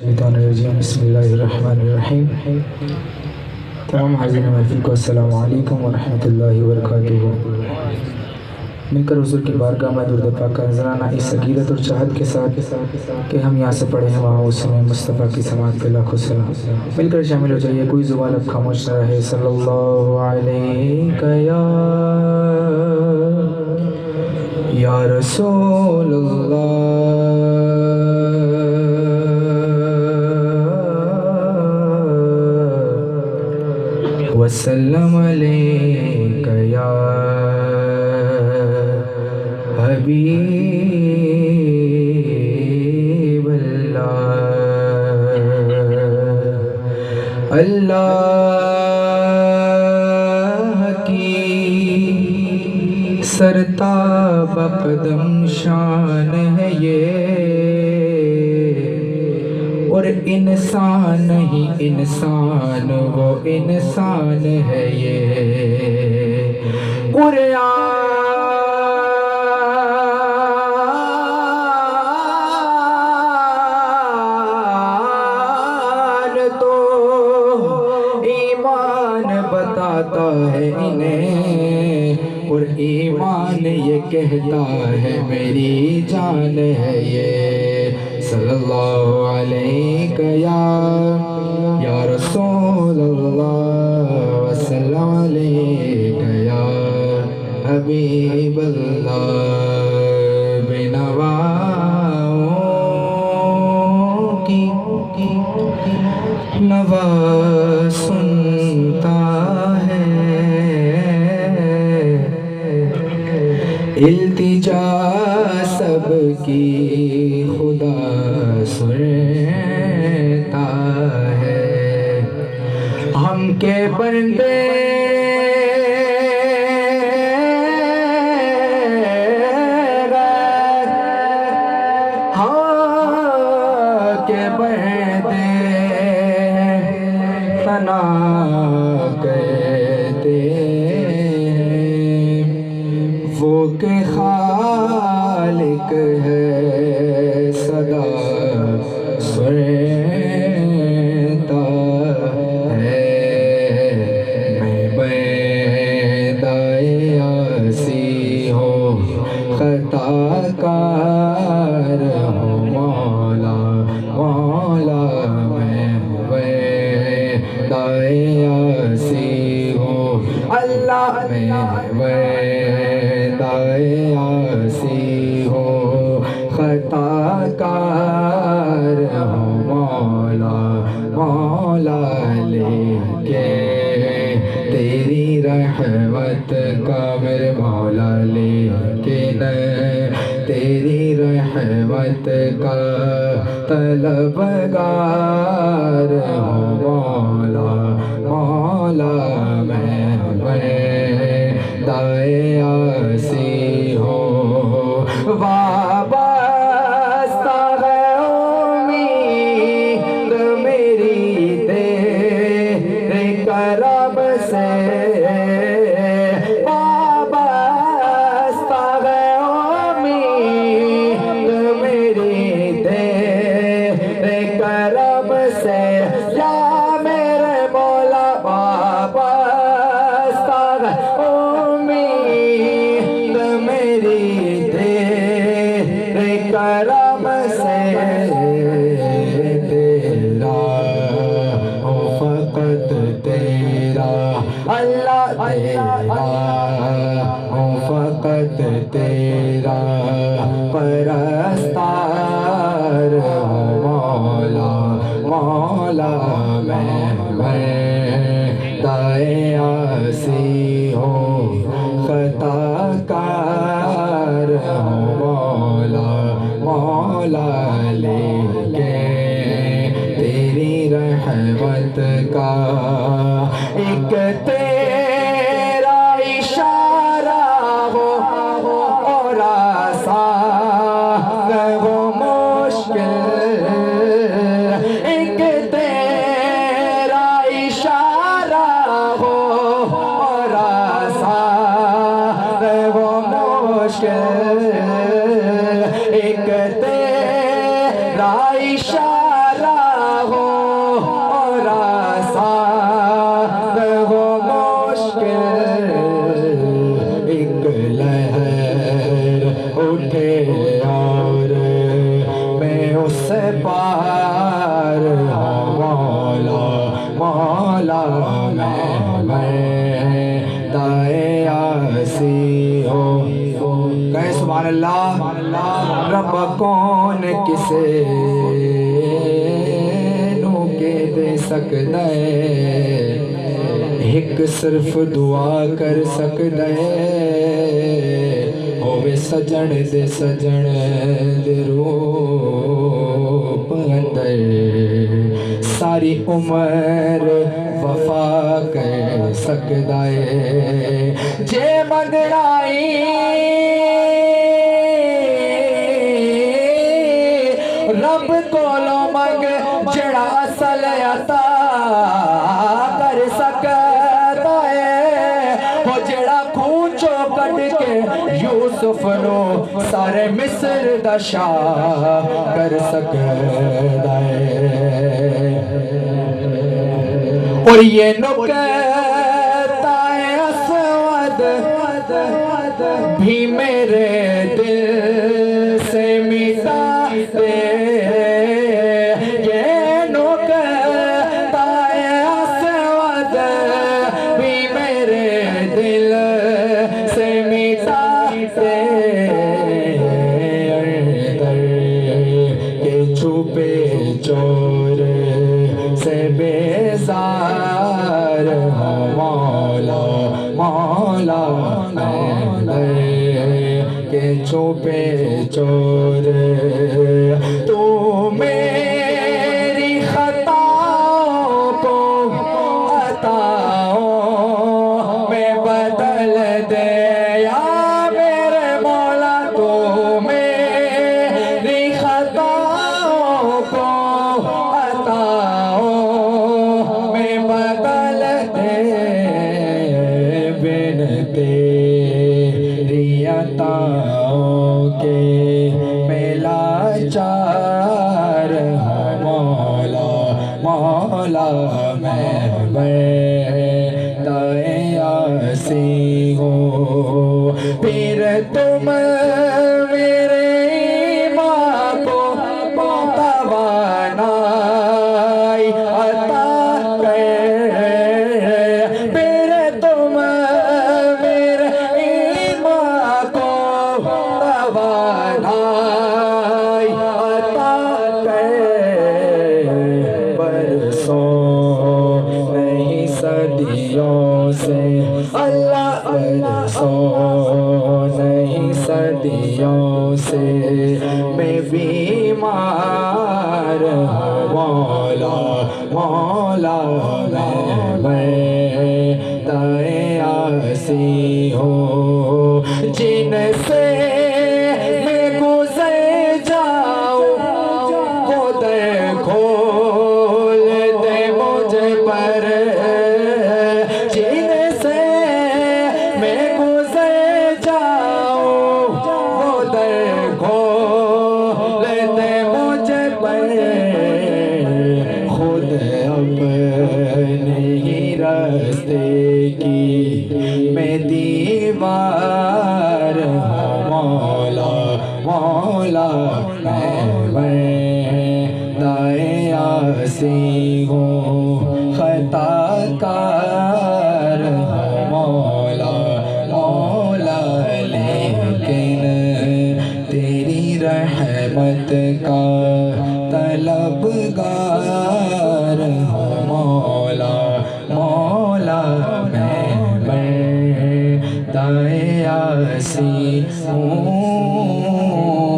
شیطان الرجیم بسم اللہ الرحمن الرحیم. تمام حاضرین محفل کو السلام علیکم ورحمۃ اللہ وبرکاتہ. مل کر حضور کی بارگاہ میں درود پاک کا نذرانہ اس عقیدت اور چاہت کے ساتھ کہ ہم یہاں سے پڑھے ہیں وہاں اس میں مصطفیٰ کی سماعت پہ لاکھوں سلام. مل کر شامل ہو جائیے, کوئی زبان اب خاموش نہ رہے. صلی اللہ علیہ یا رسول وسلم علیک یا حبیب اللہ. اللہ کی سرتاب قدم شان ہے یہ, اور انسان نہیں انسان وہ انسان ہے یہ. قرآن تو ایمان بتاتا ہے انہیں, اور ایمان یہ کہتا ہے میری جان ہے یہ. صلی اللہ علیہ یا رسول اللہ وسلم علیک یا حبیب اللہ. بنواؤں کی نوا سنتا ہے, التجا سب کی خدا سنتا ہے. ہم کے بندے ہاں کے بندے ثنا کہتے وہ کہ خالق ہے صدا سنتا ہے. میں بیدائے آسی ہوں خطا کار ہوں مولا مولا. میں بیدائے آسی ہوں اللہ, میں آسی ہو خطا کار ہوں مولا مولا. لیکن تیری رحمت کا میرے مولا, لیکن تیری رحمت کا طلبگار ہوں مولا مولا. میں دائے آسی ہو وابستہ ہے امید میری تیرے کرم سے. وابستہ ہے امید میری تیرے کرم سے یا میرے مولا. کرم سے تیرا فقط تیرا اللہ, تیرا فقط تیرا پرستار مولا مولا. میں دائے آسی ہوں خطا کار ہوں مولا مولا. لیکن تیری رحمت کا ایک تیرا اشارہ ہو اور آسان ہو مشکل. ایک تیرا اشارہ ہو اور آسان ہو مشکل. ایک تیرا عائشہ ہو اور آسان ہو مشکل، ایک لہر اٹھے اور میں اس سے پار ہوں، مولا مولا میں دائے آسی ہوں۔ کہیں سبحان اللہ۔ رب کون کسے نو کے دے سکتا ہے، ایک صرف دعا کر سکتا ہے، ہووے سجن دے سجن دے روپ اندر، ساری عمر وفا کر سکتا ہے، جے منگڑائی رب کولو منگ جڑا اصل عطا کر سکتا ہے، وہ جڑا کھونچو کٹ کے یوسف نو سارے مصر دا شاہ کر سکتا ہے۔ اور یہ نکتہ اسود بھی میرے دل سے مٹا دے، یہ نکتہ اسود بھی میرے دل سے مٹا دے، اندر کے چھپے چور سے بیزار ہوں، مولا مولا اندر کے چھپے چور، تو میری خطاؤں کو عطاؤں میں بدل دے یا میرے مولا، تو میری خطاؤں کو عطاؤں میں بدل دے، بن تیری عطاؤں کے میں لاچار ہوں، مولا مولا میں دائے آسی ہوں، پھر تم میرے ایمان کو توانائی عطا کر، پھر تم میرے ایمان کو توانائی عطا کر، برسوں نہیں صدیوں سے اللہ، برسوں نہیں صدیوں سے میں بیمار ہوں، مولا مولا میں دائے آسی ہوں، جن سے میں گزر جاؤں وہ در کھول دے مجھ پر، جن سے میں گزر جاؤں وہ در کھول دے مجھ پر، خود اپنے ہی راستے کی میں دیوار ہوں، مولا مولا میں دائے آسی ہوں، خطا کار ہوں، مولا مولا لیکن تیری رحمت کا طلبگار ہوں، مولا مولا میں دائے آسی ہوں۔